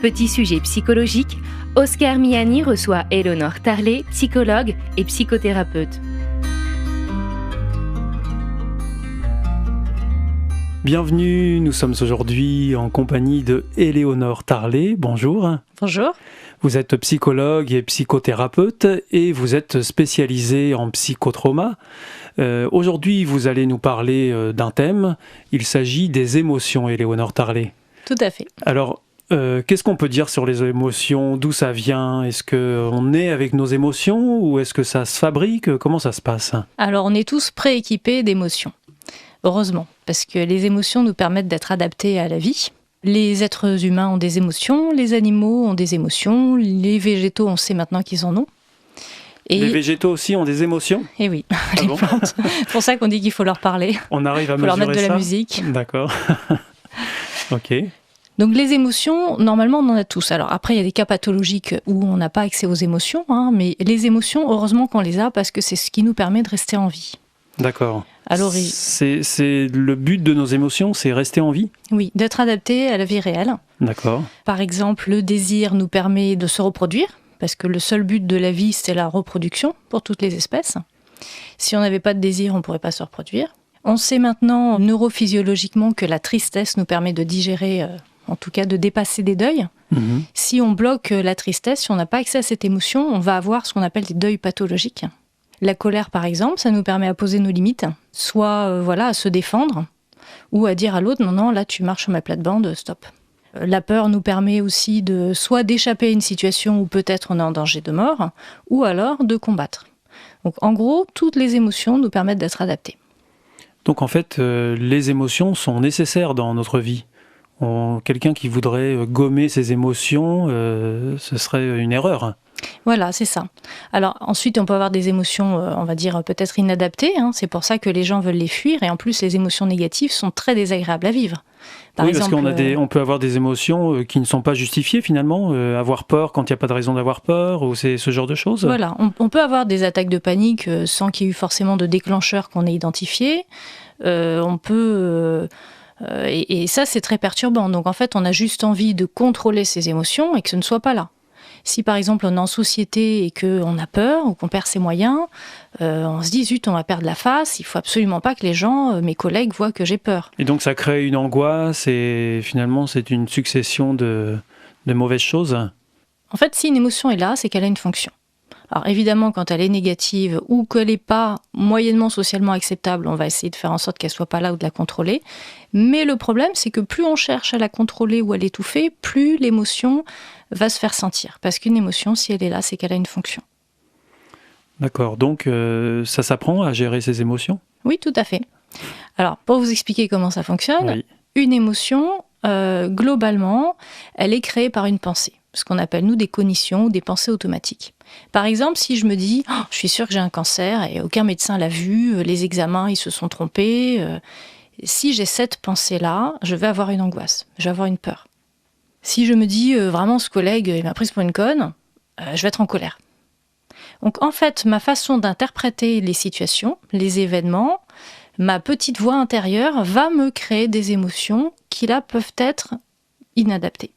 Petit sujet psychologique, Oscar Miani reçoit Éléonore Tarlet, psychologue et psychothérapeute. Bienvenue, nous sommes aujourd'hui en compagnie de Éléonore Tarlet. Bonjour. Bonjour. Vous êtes psychologue et psychothérapeute et vous êtes spécialisée en psychotrauma. Aujourd'hui, vous allez nous parler d'un thème. Il s'agit des émotions, Éléonore Tarlet. Tout à fait. Alors, qu'est-ce qu'on peut dire sur les émotions? D'où ça vient? Est-ce qu'on est avec nos émotions ou est-ce que ça se fabrique? Comment ça se passe? Alors, on est tous prééquipés d'émotions. Heureusement, parce que les émotions nous permettent d'être adaptés à la vie. Les êtres humains ont des émotions, les animaux ont des émotions, les végétaux, on sait maintenant qu'ils en ont. Et les végétaux aussi ont des émotions? Eh oui, les plantes. C'est pour ça qu'on dit qu'il faut leur parler. On arrive à mesurer ça. Il faut leur mettre de la ça musique. D'accord. Ok. Donc les émotions, normalement on en a tous. Alors après il y a des cas pathologiques où on n'a pas accès aux émotions, mais les émotions, heureusement qu'on les a parce que c'est ce qui nous permet de rester en vie. D'accord. Alors, c'est le but de nos émotions, c'est rester en vie? Oui, d'être adapté à la vie réelle. D'accord. Par exemple, le désir nous permet de se reproduire, parce que le seul but de la vie, c'est la reproduction pour toutes les espèces. Si on n'avait pas de désir, on ne pourrait pas se reproduire. On sait maintenant neurophysiologiquement que la tristesse nous permet de digérer, en tout cas de dépasser des deuils. Mmh. Si on bloque la tristesse, si on n'a pas accès à cette émotion, on va avoir ce qu'on appelle des deuils pathologiques. La colère, par exemple, ça nous permet à poser nos limites, soit à se défendre, ou à dire à l'autre « non, là tu marches sur ma plate-bande, stop ». La peur nous permet aussi soit d'échapper à une situation où peut-être on est en danger de mort, ou alors de combattre. Donc en gros, toutes les émotions nous permettent d'être adaptés. Donc en fait, les émotions sont nécessaires dans notre vie. Quelqu'un qui voudrait gommer ses émotions, ce serait une erreur. Voilà, c'est ça. Alors ensuite, on peut avoir des émotions, on va dire, peut-être inadaptées. C'est pour ça que les gens veulent les fuir. Et en plus, les émotions négatives sont très désagréables à vivre. Par exemple, parce on peut avoir des émotions qui ne sont pas justifiées finalement. Avoir peur quand il n'y a pas de raison d'avoir peur, ou c'est ce genre de choses. Voilà, on peut avoir des attaques de panique sans qu'il y ait eu forcément de déclencheur qu'on ait identifié. On peut... et ça, c'est très perturbant. Donc en fait, on a juste envie de contrôler ses émotions et que ce ne soit pas là. Si par exemple on est en société et qu'on a peur ou qu'on perd ses moyens, on se dit zut, on va perdre la face, il ne faut absolument pas que les gens, mes collègues, voient que j'ai peur. Et donc ça crée une angoisse et finalement c'est une succession de mauvaises choses. En fait, si une émotion est là, c'est qu'elle a une fonction. Alors évidemment, quand elle est négative ou qu'elle n'est pas moyennement socialement acceptable, on va essayer de faire en sorte qu'elle ne soit pas là ou de la contrôler. Mais le problème, c'est que plus on cherche à la contrôler ou à l'étouffer, plus l'émotion va se faire sentir. Parce qu'une émotion, si elle est là, c'est qu'elle a une fonction. D'accord, donc ça s'apprend à gérer ses émotions? Oui, tout à fait. Alors, pour vous expliquer comment ça fonctionne, oui. Une émotion, globalement, elle est créée par une pensée. Ce qu'on appelle, nous, des cognitions ou des pensées automatiques. Par exemple, si je me dis « je suis sûre que j'ai un cancer et aucun médecin l'a vu, les examens, ils se sont trompés », si j'ai cette pensée-là, je vais avoir une angoisse, je vais avoir une peur. Si je me dis « vraiment, ce collègue, il m'a prise pour une conne », je vais être en colère. Donc, en fait, ma façon d'interpréter les situations, les événements, ma petite voix intérieure va me créer des émotions qui, là, peuvent être inadaptées.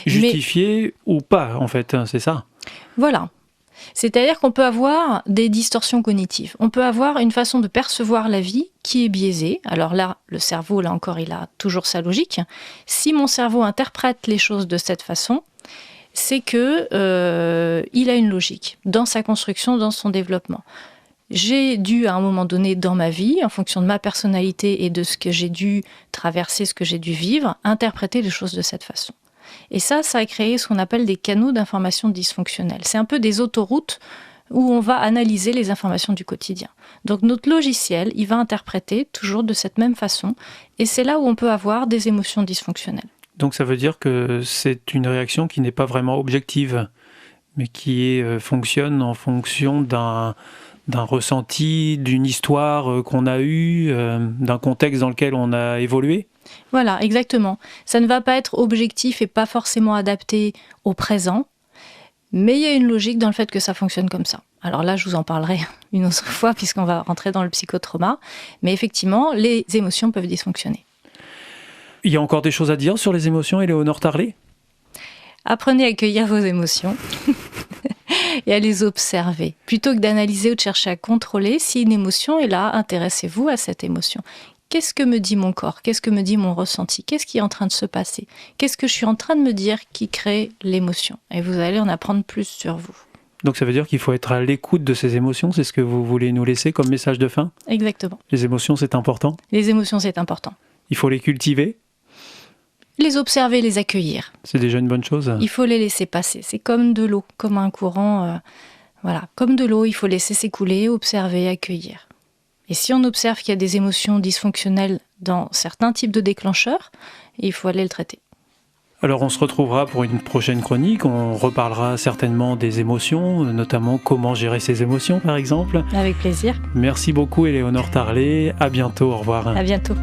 Justifié ou pas, en fait, c'est ça? Voilà. C'est-à-dire qu'on peut avoir des distorsions cognitives. On peut avoir une façon de percevoir la vie qui est biaisée. Alors là, le cerveau, là encore, il a toujours sa logique. Si mon cerveau interprète les choses de cette façon, c'est que il a une logique dans sa construction, dans son développement. J'ai dû, à un moment donné dans ma vie, en fonction de ma personnalité et de ce que j'ai dû traverser, ce que j'ai dû vivre, interpréter les choses de cette façon. Et ça a créé ce qu'on appelle des canaux d'information dysfonctionnels. C'est un peu des autoroutes où on va analyser les informations du quotidien. Donc notre logiciel, il va interpréter toujours de cette même façon. Et c'est là où on peut avoir des émotions dysfonctionnelles. Donc ça veut dire que c'est une réaction qui n'est pas vraiment objective, mais qui fonctionne en fonction d'un ressenti, d'une histoire qu'on a eue, d'un contexte dans lequel on a évolué? Voilà, exactement. Ça ne va pas être objectif et pas forcément adapté au présent, mais il y a une logique dans le fait que ça fonctionne comme ça. Alors là, je vous en parlerai une autre fois puisqu'on va rentrer dans le psychotrauma, mais effectivement, les émotions peuvent dysfonctionner. Il y a encore des choses à dire sur les émotions, Éléonore Tarlet ? Apprenez à accueillir vos émotions et à les observer. Plutôt que d'analyser ou de chercher à contrôler, si une émotion est là, intéressez-vous à cette émotion. Qu'est-ce que me dit mon corps? Qu'est-ce que me dit mon ressenti? Qu'est-ce qui est en train de se passer? Qu'est-ce que je suis en train de me dire qui crée l'émotion? Et vous allez en apprendre plus sur vous. Donc ça veut dire qu'il faut être à l'écoute de ces émotions, c'est ce que vous voulez nous laisser comme message de fin? Exactement. Les émotions, c'est important? Les émotions, c'est important. Il faut les cultiver? Les observer, les accueillir. C'est déjà une bonne chose? Il faut les laisser passer. C'est comme de l'eau, comme un courant. Voilà, comme de l'eau, il faut laisser s'écouler, observer, accueillir. Et si on observe qu'il y a des émotions dysfonctionnelles dans certains types de déclencheurs, il faut aller le traiter. Alors on se retrouvera pour une prochaine chronique, on reparlera certainement des émotions, notamment comment gérer ses émotions par exemple. Avec plaisir. Merci beaucoup Éléonore Tarlet, à bientôt, au revoir. À bientôt.